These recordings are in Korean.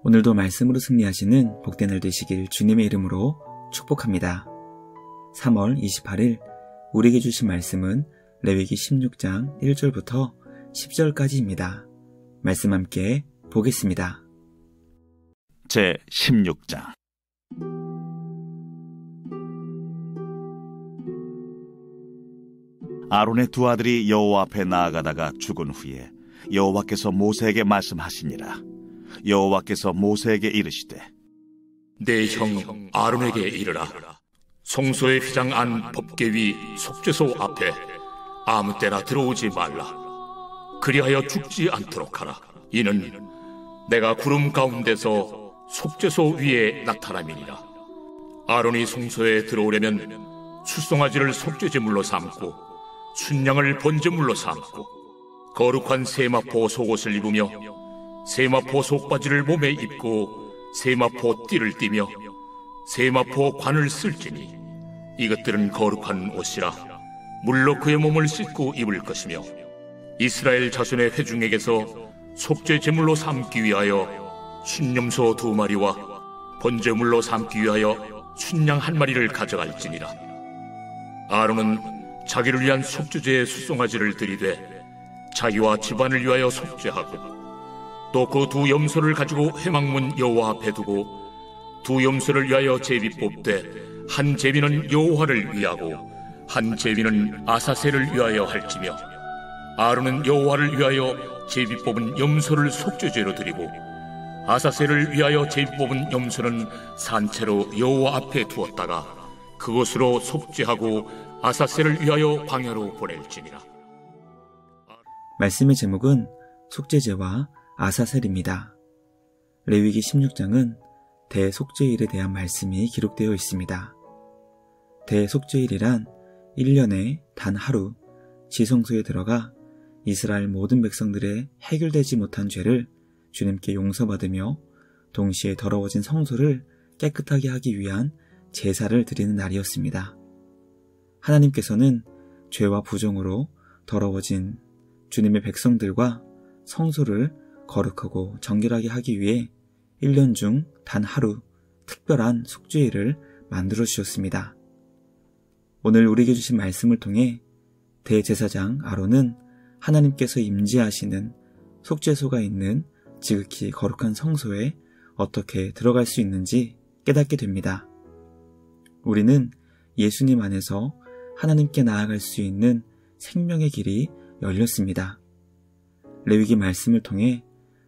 오늘도 말씀으로 승리하시는 복된 날 되시길 주님의 이름으로 축복합니다. 3월 28일 우리에게 주신 말씀은 레위기 16장 1절부터 10절까지입니다. 말씀 함께 보겠습니다. 제 16장. 아론의 두 아들이 여호와 앞에 나아가다가 죽은 후에 여호와께서 모세에게 말씀하시니라. 여호와께서 모세에게 이르시되 내 형 아론에게 이르라. 성소의 휘장 안 법궤 위 속죄소 앞에 아무 때나 들어오지 말라. 그리하여 죽지 않도록 하라. 이는 내가 구름 가운데서 속죄소 위에 나타남이니라. 아론이 성소에 들어오려면 숫송아지를 속죄제물로 삼고 순양을 번제물로 삼고 거룩한 세마포 속옷을 입으며 세마포 속바지를 몸에 입고 세마포 띠를 띠며 세마포 관을 쓸지니 이것들은 거룩한 옷이라. 물로 그의 몸을 씻고 입을 것이며 이스라엘 자손의 회중에게서 속죄 제물로 삼기 위하여 순염소 2마리와 번제물로 삼기 위하여 순양 1마리를 가져갈지니라. 아론은 자기를 위한 속죄제의 숫송아지를 들이되 자기와 집안을 위하여 속죄하고 또 그 두 염소를 가지고 회막문 여호와 앞에 두고 두 염소를 위하여 제비 뽑되 한 제비는 여호와를 위하고 한 제비는 아사셀을 위하여 할지며 아론은 여호와를 위하여 제비 뽑은 염소를 속죄제로 드리고 아사셀을 위하여 제비 뽑은 염소는 산채로 여호와 앞에 두었다가 그것으로 속죄하고 아사셀을 위하여 광야로 보낼지니라. 말씀의 제목은 속죄제와 아사셀입니다. 레위기 16장은 대속죄일에 대한 말씀이 기록되어 있습니다. 대속죄일이란 1년에 단 하루 지성소에 들어가 이스라엘 모든 백성들의 해결되지 못한 죄를 주님께 용서받으며 동시에 더러워진 성소를 깨끗하게 하기 위한 제사를 드리는 날이었습니다. 하나님께서는 죄와 부정으로 더러워진 주님의 백성들과 성소를 거룩하고 정결하게 하기 위해 1년 중 단 하루 특별한 속죄일을 만들어 주셨습니다. 오늘 우리에게 주신 말씀을 통해 대제사장 아론은 하나님께서 임재하시는 속죄소가 있는 지극히 거룩한 성소에 어떻게 들어갈 수 있는지 깨닫게 됩니다. 우리는 예수님 안에서 하나님께 나아갈 수 있는 생명의 길이 열렸습니다. 레위기 말씀을 통해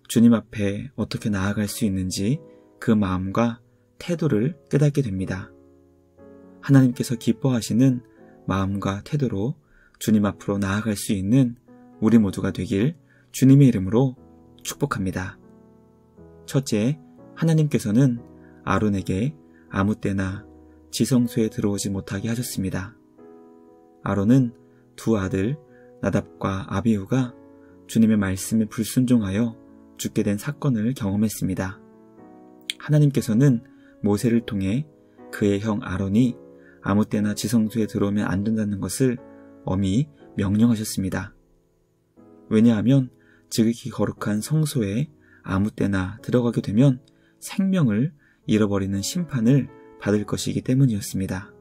주님 앞에 어떻게 나아갈 수 있는지 그 마음과 태도를 깨닫게 됩니다. 하나님께서 기뻐하시는 마음과 태도로 주님 앞으로 나아갈 수 있는 우리 모두가 되길 주님의 이름으로 축복합니다. 첫째, 하나님께서는 아론에게 아무 때나 지성소에 들어오지 못하게 하셨습니다. 아론은 두 아들 나답과 아비후가 주님의 말씀에 불순종하여 죽게 된 사건을 경험했습니다. 하나님께서는 모세를 통해 그의 형 아론이 아무 때나 지성소에 들어오면 안 된다는 것을 엄히 명령하셨습니다. 왜냐하면 지극히 거룩한 성소에 아무 때나 들어가게 되면 생명을 잃어버리는 심판을 받을 것이기 때문이었습니다.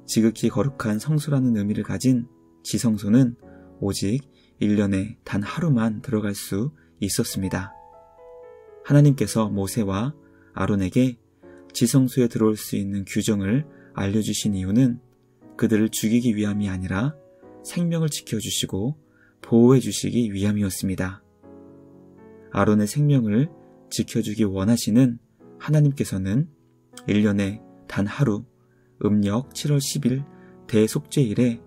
지극히 거룩한 성소라는 의미를 가진 지성소는 오직 1년에 단 하루만 들어갈 수 있었습니다. 하나님께서 모세와 아론에게 지성소에 들어올 수 있는 규정을 알려주신 이유는 그들을 죽이기 위함이 아니라 생명을 지켜주시고 보호해주시기 위함이었습니다. 아론의 생명을 지켜주기 원하시는 하나님께서는 1년에 단 하루 음력 7월 10일 대속죄일에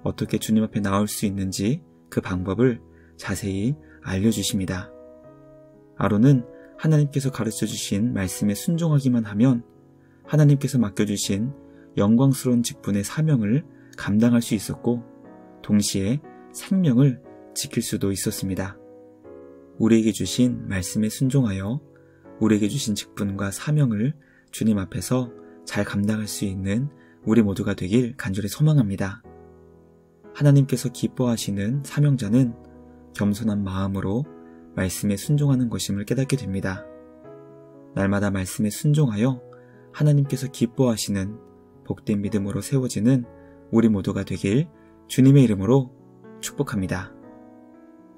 어떻게 주님 앞에 나올 수 있는지 그 방법을 자세히 알려주십니다. 아론은 하나님께서 가르쳐주신 말씀에 순종하기만 하면 하나님께서 맡겨주신 영광스러운 직분의 사명을 감당할 수 있었고 동시에 생명을 지킬 수도 있었습니다. 우리에게 주신 말씀에 순종하여 우리에게 주신 직분과 사명을 주님 앞에서 잘 감당할 수 있는 우리 모두가 되길 간절히 소망합니다. 하나님께서 기뻐하시는 사명자는 겸손한 마음으로 말씀에 순종하는 것임을 깨닫게 됩니다. 날마다 말씀에 순종하여 하나님께서 기뻐하시는 복된 믿음으로 세워지는 우리 모두가 되길 주님의 이름으로 축복합니다.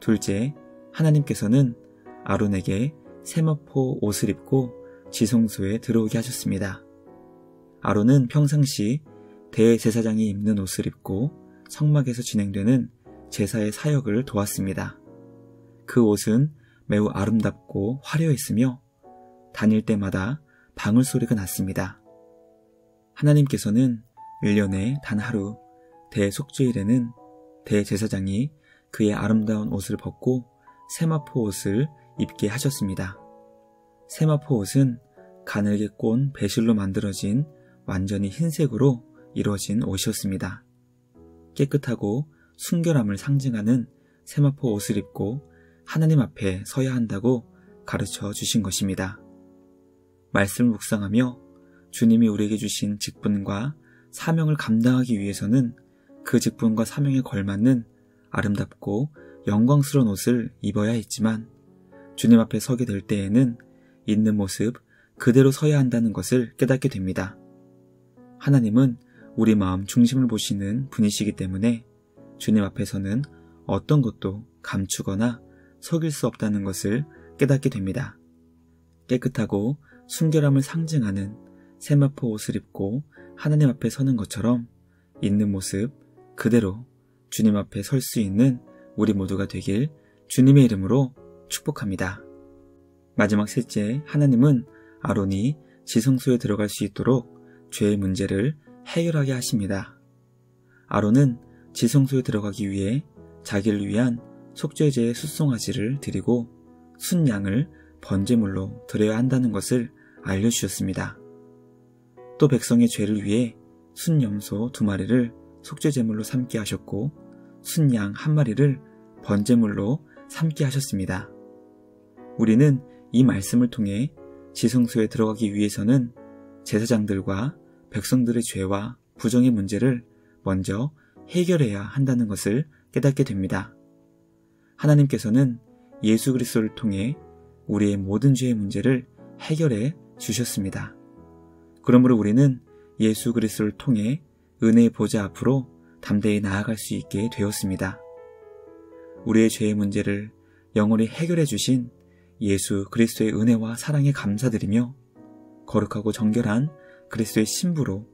둘째, 하나님께서는 아론에게 세마포 옷을 입고 지성소에 들어오게 하셨습니다. 아론은 평상시 대제사장이 입는 옷을 입고 성막에서 진행되는 제사의 사역을 도왔습니다. 그 옷은 매우 아름답고 화려했으며 다닐 때마다 방울소리가 났습니다. 하나님께서는 1년에 단 하루 대속죄일에는 대제사장이 그의 아름다운 옷을 벗고 세마포 옷을 입게 하셨습니다. 세마포 옷은 가늘게 꼰 배실로 만들어진 완전히 흰색으로 이루어진 옷이었습니다. 깨끗하고 순결함을 상징하는 세마포 옷을 입고 하나님 앞에 서야 한다고 가르쳐 주신 것입니다. 말씀을 묵상하며 주님이 우리에게 주신 직분과 사명을 감당하기 위해서는 그 직분과 사명에 걸맞는 아름답고 영광스러운 옷을 입어야 했지만 주님 앞에 서게 될 때에는 있는 모습 그대로 서야 한다는 것을 깨닫게 됩니다. 하나님은 우리 마음 중심을 보시는 분이시기 때문에 주님 앞에서는 어떤 것도 감추거나 속일 수 없다는 것을 깨닫게 됩니다. 깨끗하고 순결함을 상징하는 세마포 옷을 입고 하나님 앞에 서는 것처럼 있는 모습 그대로 주님 앞에 설 수 있는 우리 모두가 되길 주님의 이름으로 축복합니다. 마지막 셋째, 하나님은 아론이 지성소에 들어갈 수 있도록 죄의 문제를 해결하게 하십니다. 아론은 지성소에 들어가기 위해 자기를 위한 속죄제의 숫송아지를 드리고 순양을 번제물로 드려야 한다는 것을 알려주셨습니다. 또 백성의 죄를 위해 순염소 2마리를 속죄제물로 삼게 하셨고 순양 1마리를 번제물로 삼게 하셨습니다. 우리는 이 말씀을 통해 지성소에 들어가기 위해서는 제사장들과 백성들의 죄와 부정의 문제를 먼저 해결해야 한다는 것을 깨닫게 됩니다. 하나님께서는 예수 그리스도를 통해 우리의 모든 죄의 문제를 해결해 주셨습니다. 그러므로 우리는 예수 그리스도를 통해 은혜의 보좌 앞으로 담대히 나아갈 수 있게 되었습니다. 우리의 죄의 문제를 영원히 해결해 주신 예수 그리스도의 은혜와 사랑에 감사드리며 거룩하고 정결한 그리스도의 신부로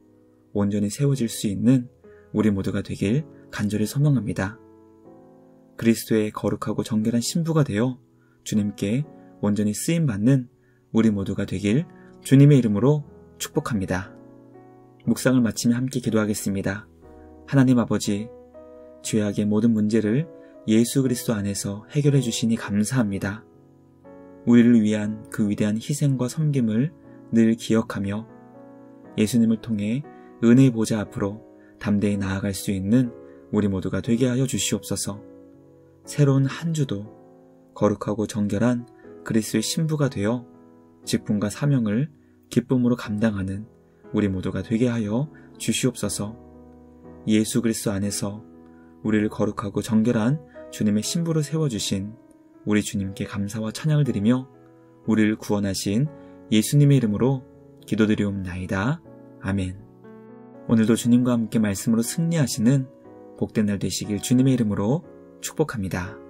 온전히 세워질 수 있는 우리 모두가 되길 간절히 소망합니다. 그리스도의 거룩하고 정결한 신부가 되어 주님께 온전히 쓰임받는 우리 모두가 되길 주님의 이름으로 축복합니다. 묵상을 마치며 함께 기도하겠습니다. 하나님 아버지, 죄악의 모든 문제를 예수 그리스도 안에서 해결해 주시니 감사합니다. 우리를 위한 그 위대한 희생과 섬김을 늘 기억하며 예수님을 통해 은혜의 보좌 앞으로 담대히 나아갈 수 있는 우리 모두가 되게 하여 주시옵소서. 새로운 한 주도 거룩하고 정결한 그리스도의 신부가 되어 직분과 사명을 기쁨으로 감당하는 우리 모두가 되게 하여 주시옵소서. 예수 그리스도 안에서 우리를 거룩하고 정결한 주님의 신부로 세워주신 우리 주님께 감사와 찬양을 드리며 우리를 구원하신 예수님의 이름으로 기도드리옵나이다. 아멘. 오늘도 주님과 함께 말씀으로 승리하시는 복된 날 되시길 주님의 이름으로 축복합니다.